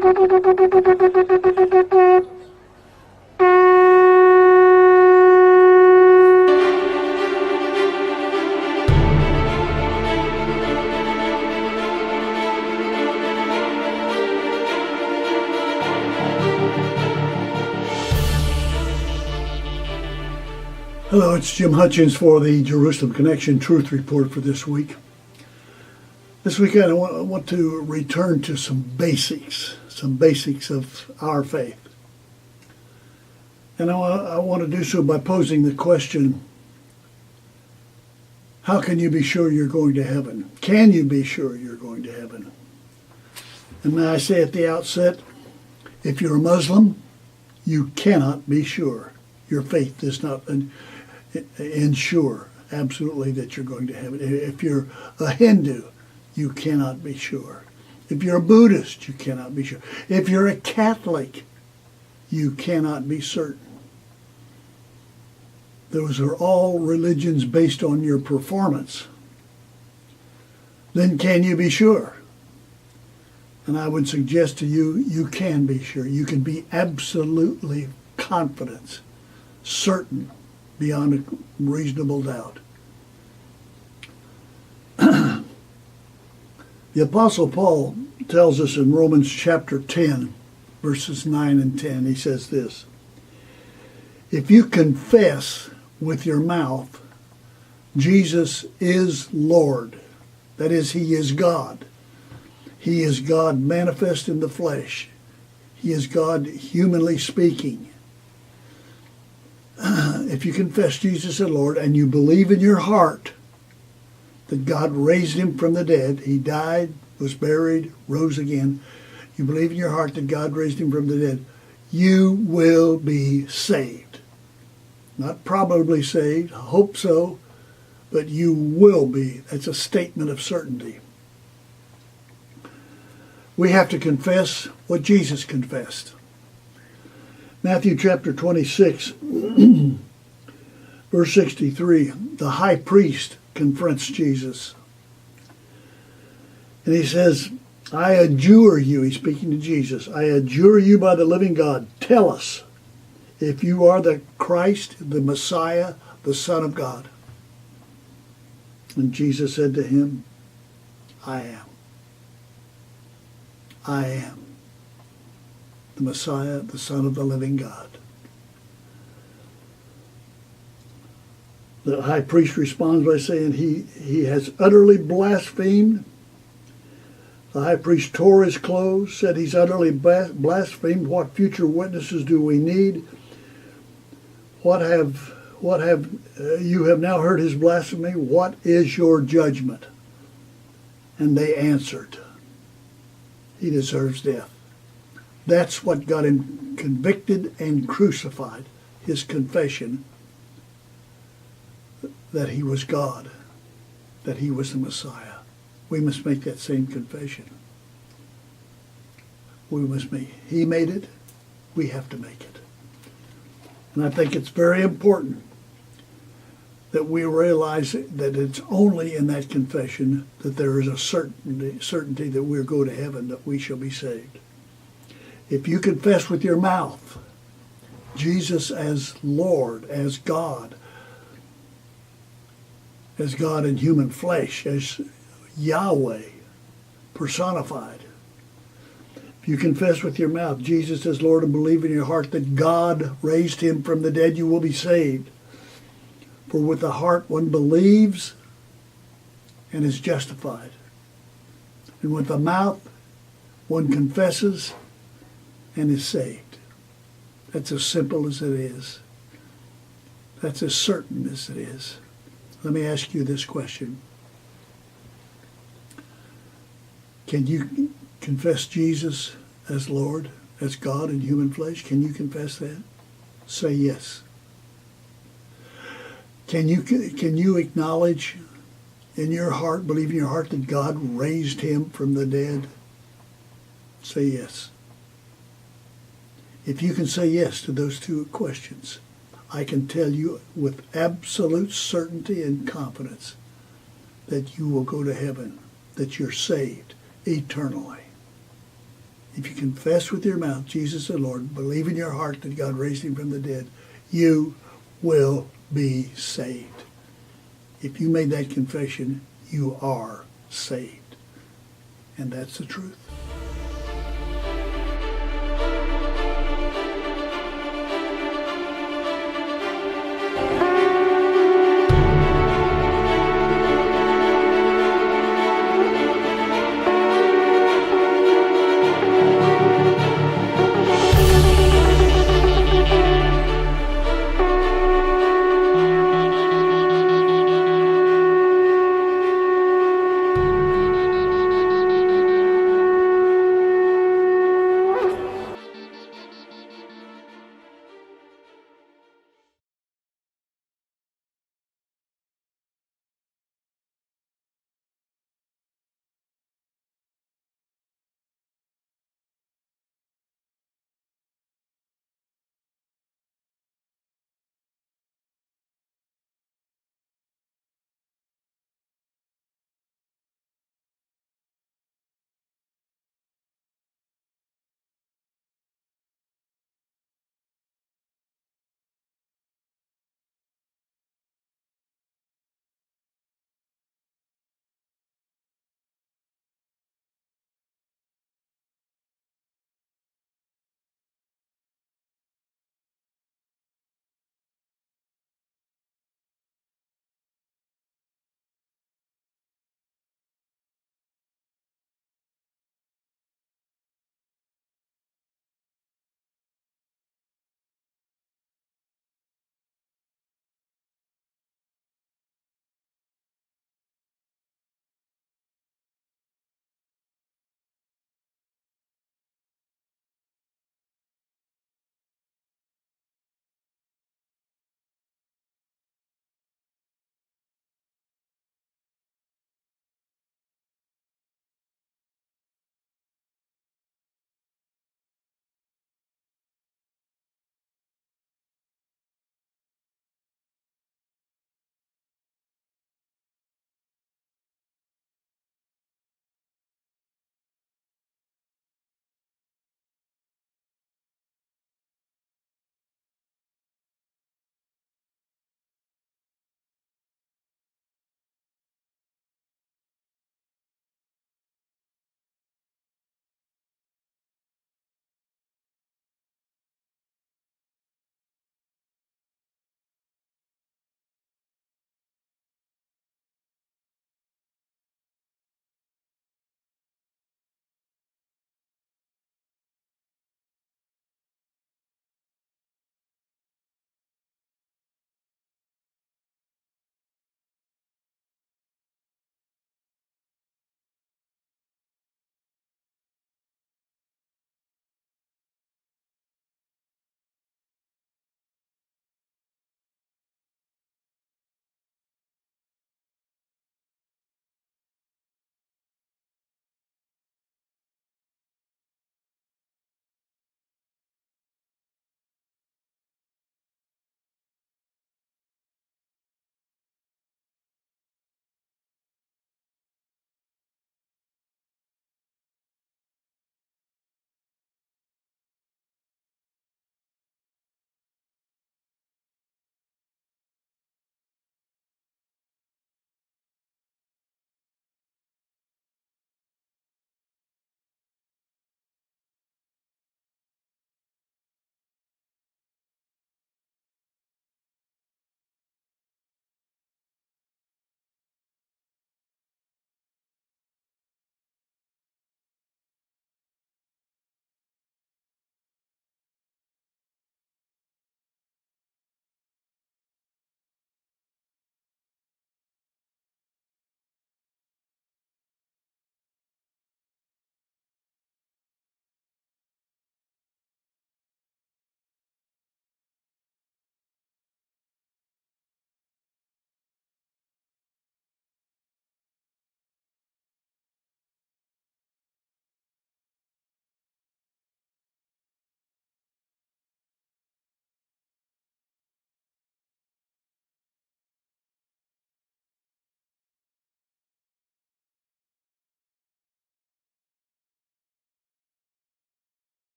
Hello, it's Jim Hutchins for the Jerusalem Connection Truth Report for this week. This weekend I want to return to some basics of our faith. And I want to do so by posing the question, how can you be sure you're going to heaven? Can you be sure you're going to heaven? And may I say at the outset, if you're a Muslim, you cannot be sure. Your faith does not ensure absolutely that you're going to heaven. If you're a Hindu, you cannot be sure. If you're a Buddhist, you cannot be sure. If you're a Catholic, you cannot be certain. Those are all religions based on your performance. Then can you be sure? And I would suggest to you, you can be sure. You can be absolutely confident, certain, beyond a reasonable doubt. The Apostle Paul tells us in Romans chapter 10, verses 9 and 10, he says this, if you confess with your mouth Jesus is Lord, that is, he is God. He is God manifest in the flesh. He is God humanly speaking. If you confess Jesus as Lord and you believe in your heart that God raised him from the dead, he died, was buried, rose again, you believe in your heart that God raised him from the dead, you will be saved. Not probably saved, hope so, but you will be. That's a statement of certainty. We have to confess what Jesus confessed. Matthew chapter 26, verse 63, the high priest confronts Jesus. And he says, I adjure you, he's speaking to Jesus, I adjure you by the living God, tell us if you are the Christ, the Messiah, the Son of God. And Jesus said to him, I am. I am the Messiah, the Son of the living God. The high priest responds by saying he has utterly blasphemed. The high priest tore his clothes, said he's utterly blasphemed. What future witnesses do we need? What have you have now heard his blasphemy? What is your judgment? And they answered, he deserves death. That's what got him convicted and crucified, his confession that he was God, that he was the Messiah. We must make that same confession. He made it, we have to make it. And I think it's very important that we realize that it's only in that confession that there is a certainty that we'll go to heaven, that we shall be saved. If you confess with your mouth Jesus as Lord, as God in human flesh, as Yahweh personified. If you confess with your mouth Jesus as Lord and believe in your heart that God raised him from the dead, you will be saved. For with the heart one believes and is justified. And with the mouth one confesses and is saved. That's as simple as it is. That's as certain as it is. Let me ask you this question. Can you confess Jesus as Lord, as God in human flesh? Can you confess that? Say yes. Can you acknowledge in your heart, believe in your heart that God raised him from the dead? Say yes. If you can say yes to those two questions, I can tell you with absolute certainty and confidence that you will go to heaven, that you're saved eternally. If you confess with your mouth Jesus is Lord, believe in your heart that God raised him from the dead, you will be saved. If you made that confession, you are saved. And that's the truth.